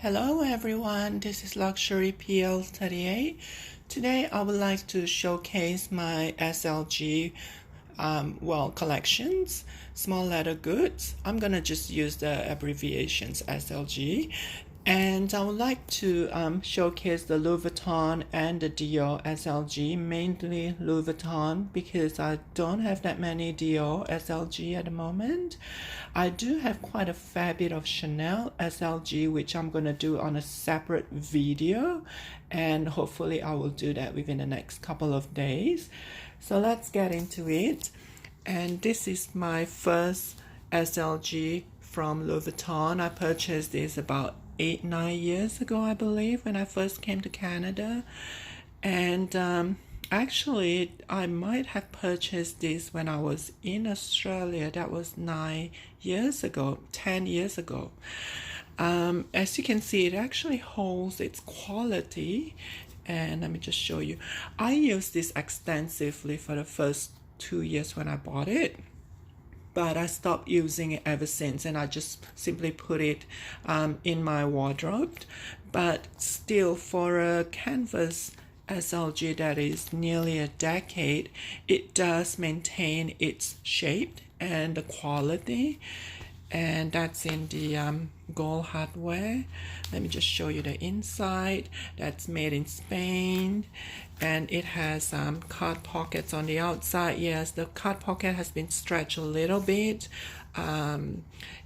Hello everyone, this is Luxury PL38. Today I would like to showcase my SLG collections, small leather goods. I'm gonna just use the abbreviations SLG. And I would like to showcase the Louis Vuitton and the Dior SLG, mainly Louis Vuitton because I don't have that many Dior SLG at the moment. I do have quite a fair bit of Chanel SLG, which I'm going to do on a separate video, and hopefully I will do that within the next couple of days. So let's get into it. And this is my first SLG from Louis Vuitton. I purchased this about 8-9 years ago, I believe, when I first came to Canada. And actually I might have purchased this when I was in Australia. That was 9 years ago, 10 years ago. As you can see, it actually holds its quality, and let me just show you. I used this extensively for the first 2 years when I bought it, but I stopped using it ever since, and I just simply put it in my wardrobe. But still, for a canvas SLG that is nearly a decade, it does maintain its shape and the quality, and that's in the gold hardware. Let me just show you the inside. That's made in Spain, and it has card pockets on the outside. Yes, the card pocket has been stretched a little bit.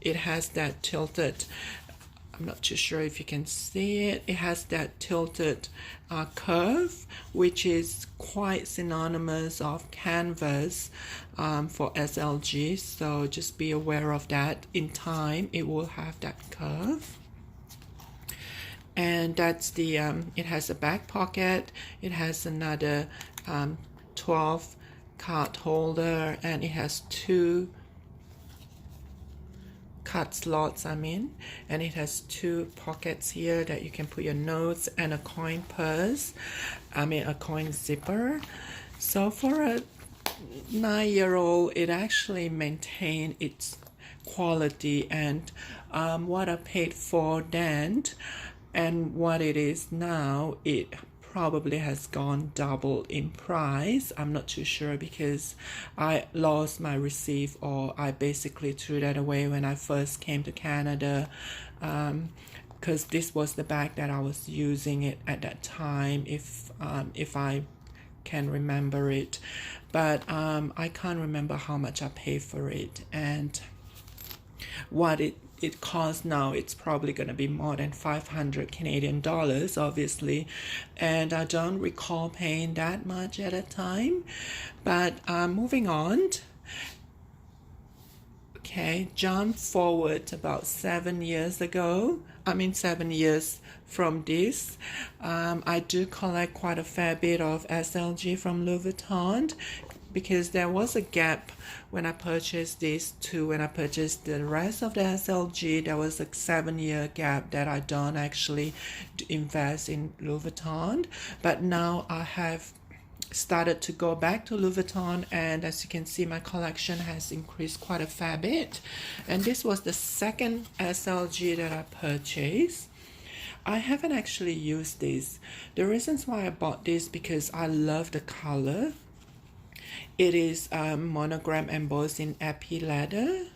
It has that tilted, I'm not too sure if you can see it. It has that tilted curve, which is quite synonymous of canvas for SLG. So just be aware of that. In time, it will have that curve. And that's the, it has a back pocket. It has another 12 card holder, and it has 2 card slots, and it has 2 pockets here that you can put your notes, and a coin purse, a coin zipper. So for a 9-year-old, it actually maintained its quality, and what I paid for then and what it is now, it probably has gone double in price. I'm not too sure because I lost my receipt, or I basically threw that away when I first came to Canada, because this was the bag that I was using it at that time, if I can remember it. But I can't remember how much I paid for it, and what it costs now. It's probably going to be more than 500 Canadian dollars, obviously, and I don't recall paying that much at a time. But moving on. Okay, jump forward about 7 years ago. 7 years from this. I do collect quite a fair bit of SLG from Louis Vuitton, because there was a gap when I purchased this to when I purchased the rest of the SLG. There was a 7-year gap that I don't actually invest in Louis Vuitton. But now I have started to go back to Louis Vuitton, and as you can see, my collection has increased quite a fair bit. And this was the second SLG that I purchased. I haven't actually used this. The reasons why I bought this, because I love the color. It is monogram embossed in epi leather,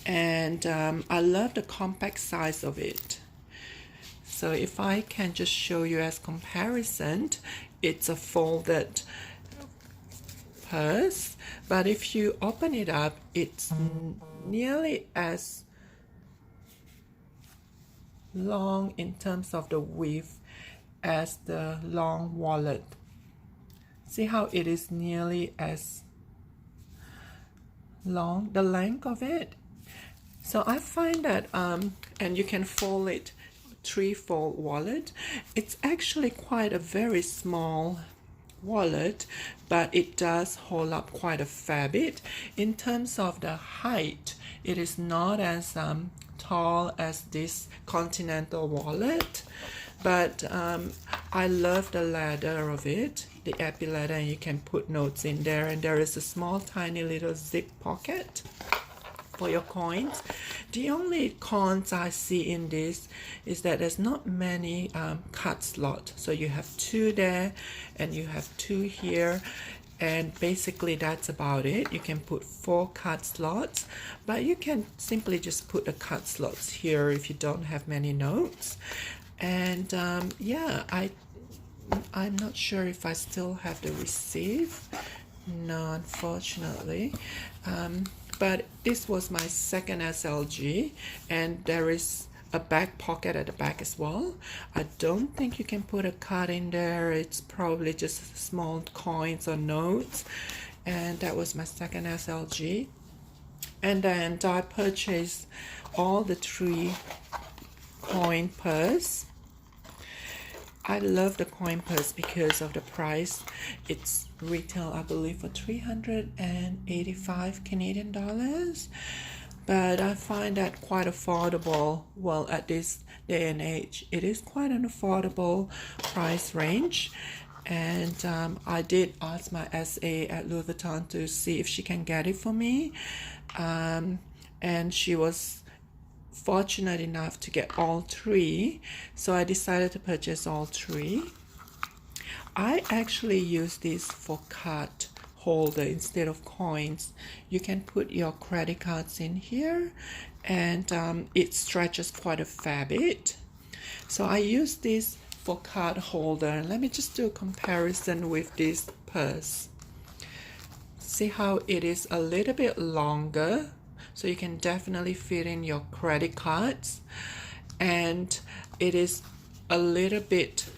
and I love the compact size of it. So if I can just show you as comparison, it's a folded purse, but if you open it up, it's nearly as long in terms of the width as the long wallet. See how it is nearly as long, the length of it. So I find that, and you can fold it, 3-fold wallet. It's actually quite a very small wallet, but it does hold up quite a fair bit. In terms of the height, it is not as tall as this Continental wallet, but I love the leather of it, the epi leather, and you can put notes in there, and there is a small tiny little zip pocket. for your coins. The only cons I see in this is that there's not many card slots. So you have 2 there and you have 2 here, and basically that's about it. You can put 4 card slots, but you can simply just put the card slots here if you don't have many notes. And yeah, I'm not sure if I still have the receipt. No, unfortunately. But this was my second SLG, and there is a back pocket at the back as well. I don't think you can put a card in there. It's probably just small coins or notes. And that was my second SLG. And then I purchased all the 3 coin purse. I love the coin purse because of the price. It's retail, I believe, for 385 Canadian dollars. But I find that quite affordable. Well, at this day and age, it is quite an affordable price range. And I did ask my SA at Louis Vuitton to see if she can get it for me. And she was fortunate enough to get all 3, so I decided to purchase all 3. I actually use this for card holder instead of coins. You can put your credit cards in here, and it stretches quite a fair bit. So I use this for card holder. Let me just do a comparison with this purse. See how it is a little bit longer, so you can definitely fit in your credit cards, and it is a little bit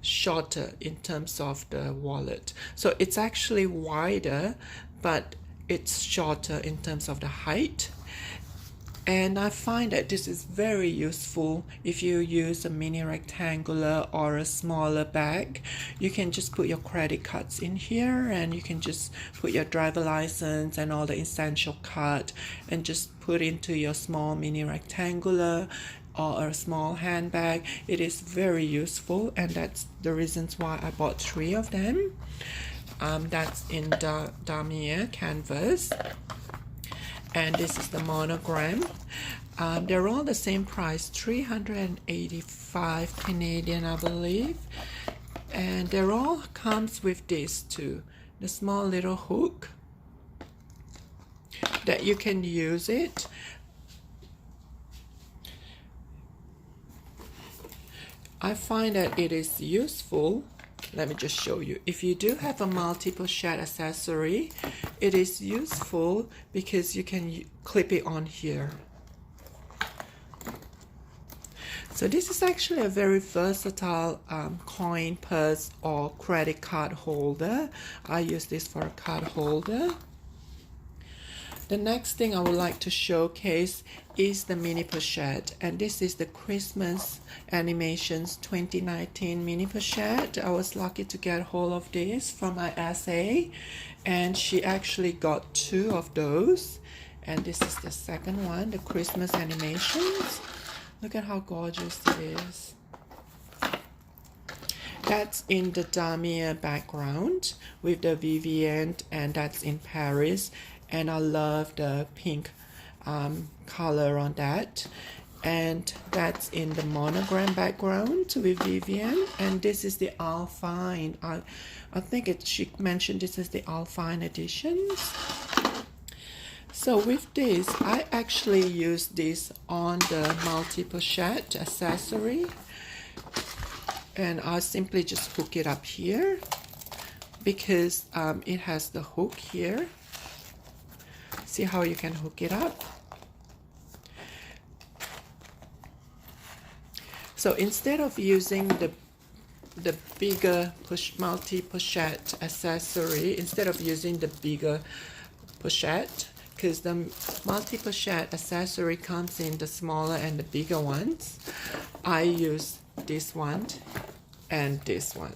shorter in terms of the wallet. So it's actually wider, but it's shorter in terms of the height. And I find that this is very useful if you use a mini rectangular or a smaller bag. You can just put your credit cards in here, and you can just put your driver license and all the essential card and just put into your small mini rectangular or a small handbag. It is very useful, and that's the reasons why I bought 3 of them. That's in the damier canvas. And this is the monogram. They're all the same price, 385 Canadian, I believe. And they're all comes with this too, the small little hook that you can use it. I find that it is useful. Let me just show you. If you do have a multi-pochette accessory, it is useful because you can clip it on here. So this is actually a very versatile coin purse or credit card holder. I use this for a card holder. The next thing I would like to showcase is the mini pochette, and this is the Christmas Animations 2019 mini pochette. I was lucky to get hold of this from my SA, and she actually got 2 of those, and this is the second one, the Christmas Animations. Look at how gorgeous it is. That's in the damier background with the Vivienne, and that's in Paris. And I love the pink color on that. And that's in the monogram background with Vivienne. And this is the Alpine. I think she mentioned this is the Alpine editions. So with this, I actually use this on the multi-pochette accessory. And I simply just hook it up here because it has the hook here. See how you can hook it up? So instead of using the bigger multi-pochette accessory, instead of using the bigger pochette, because the multi-pochette accessory comes in the smaller and the bigger ones, I use this one and this one.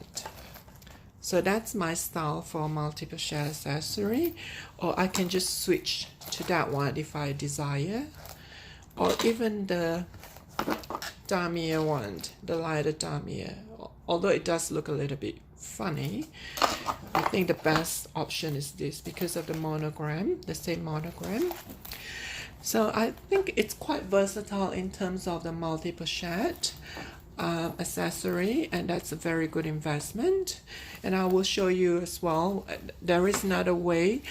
So that's my style for multi-pochette accessory, or I can just switch to that one if I desire, or even the damier one, the lighter damier, although it does look a little bit funny. I think the best option is this because of the monogram, the same monogram. So I think it's quite versatile in terms of the multi-pochette accessory, and that's a very good investment. And I will show you as well, there is another way.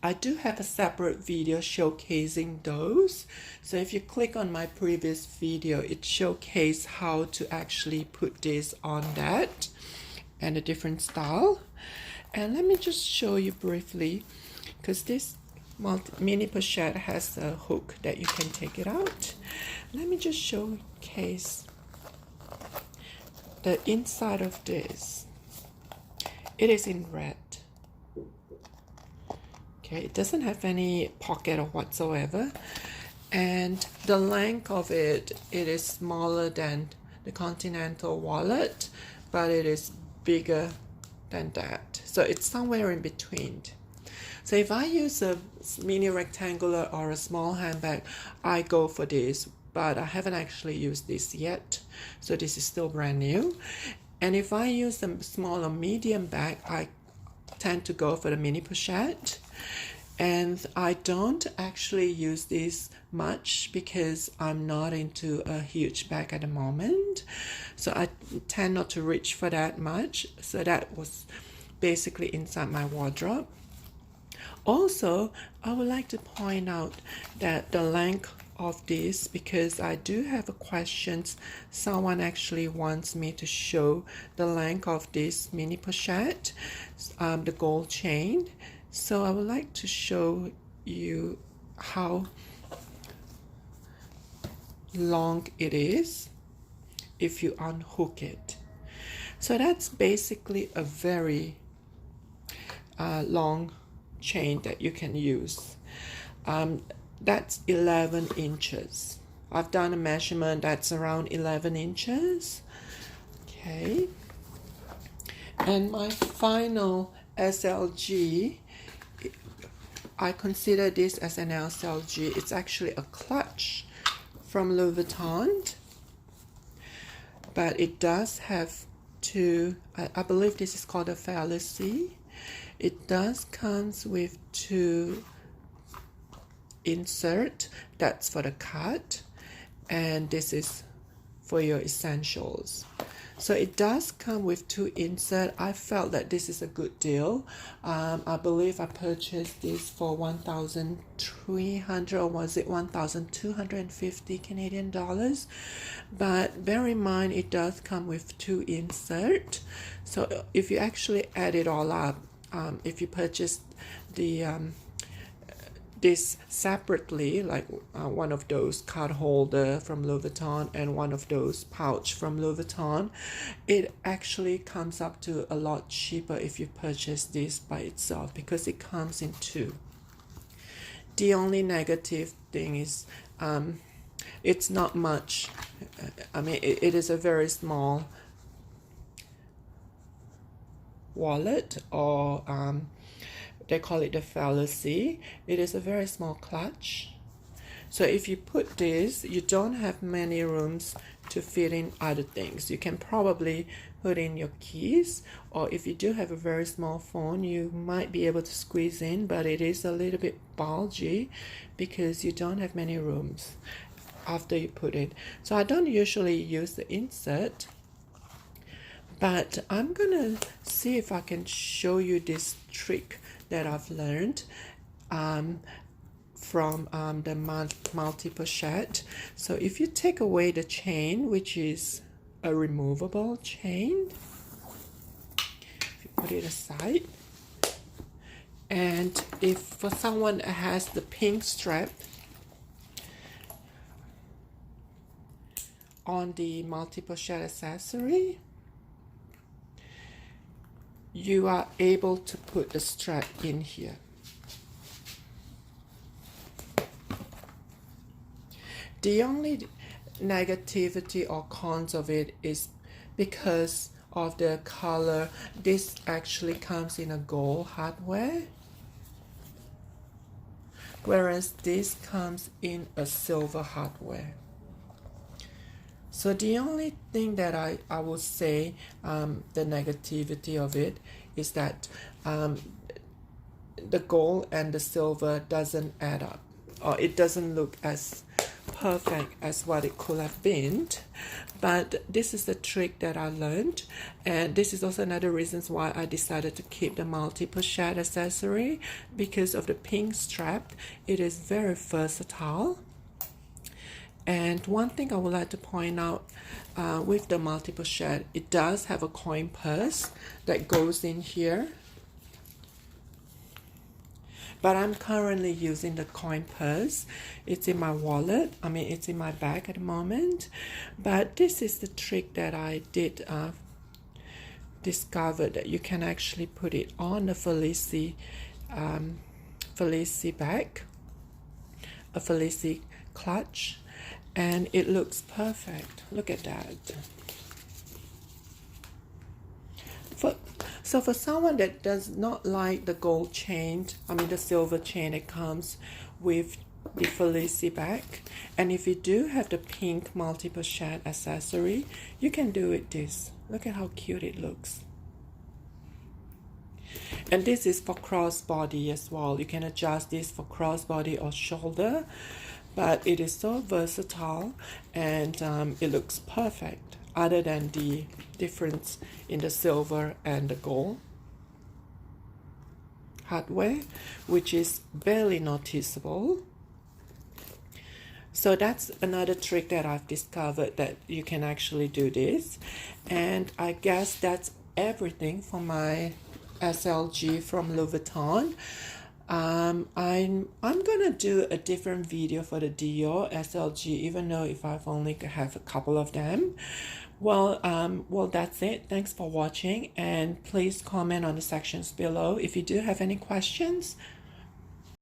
I do have a separate video showcasing those. So if you click on my previous video, it showcases how to actually put this on that and a different style. And let me just show you briefly, because this mini pochette has a hook that you can take it out. Let me just showcase the inside of this. It is in red. Okay, it doesn't have any pocket or whatsoever, and the length of it is smaller than the Continental wallet, but it is bigger than that, so it's somewhere in between. So if I use a mini rectangular or a small handbag, I go for this, but I haven't actually used this yet, so this is still brand new. And if I use a small or medium bag, I tend to go for the mini pochette. And I don't actually use this much because I'm not into a huge bag at the moment, so I tend not to reach for that much. So that was basically inside my wardrobe. Also, I would like to point out that the length of this, because I do have a question, someone actually wants me to show the length of this mini pochette, the gold chain. So I would like to show you how long it is if you unhook it. So that's basically a very long chain that you can use. That's 11 inches. I've done a measurement that's around 11 inches. Okay. And my final SLG, I consider this as an SLG. It's actually a clutch from Louis Vuitton, but it does have two, I believe this is called a Felicie. It does comes with two insert, that's for the cut, and this is for your essentials. So it does come with two insert. I felt that this is a good deal. I believe I purchased this for 1,300 or was it 1,250 Canadian dollars. But bear in mind, it does come with two insert. So if you actually add it all up, if you purchase the this separately, like one of those card holder from Louis Vuitton and one of those pouch from Louis Vuitton, it actually comes up to a lot cheaper if you purchase this by itself, because it comes in two. The only negative thing is it's not much. I mean, it is a very small wallet, or they call it the Felicie. It is a very small clutch. So if you put this, you don't have many rooms to fit in other things. You can probably put in your keys, or if you do have a very small phone, you might be able to squeeze in, but it is a little bit bulgy because you don't have many rooms after you put it. So I don't usually use the insert, but I'm gonna see if I can show you this trick that I've learned from the multi-pochette. So if you take away the chain, which is a removable chain, if you put it aside, and if for someone that has the pink strap on the multi-pochette accessory, you are able to put the strap in here. The only negativity or cons of it is because of the color. This actually comes in a gold hardware, whereas this comes in a silver hardware. So the only thing that I would say, the negativity of it is that the gold and the silver doesn't add up, or it doesn't look as perfect as what it could have been. But this is the trick that I learned, and this is also another reason why I decided to keep the multi-pochette accessory, because of the pink strap. It is very versatile. And one thing I would like to point out, with the multi-pochette, it does have a coin purse that goes in here. But I'm currently using the coin purse. It's in my wallet. I mean, it's in my bag at the moment. But this is the trick that I did discover, that you can actually put it on the Felicie bag, a Felicie clutch, and it looks perfect. Look at that. So for someone that does not like the gold chain, I mean the silver chain that comes with the Felicie bag, and if you do have the pink multi-pochette accessory, you can do it this. Look at how cute it looks. And this is for crossbody as well. You can adjust this for crossbody or shoulder, but it is so versatile, and it looks perfect, other than the difference in the silver and the gold hardware, which is barely noticeable. So that's another trick that I've discovered, that you can actually do this. And I guess that's everything for my SLG from Louis Vuitton. I'm gonna do a different video for the Dior SLG, even though if I've only have a couple of them. Well, that's it. Thanks for watching, and please comment on the sections below if you do have any questions.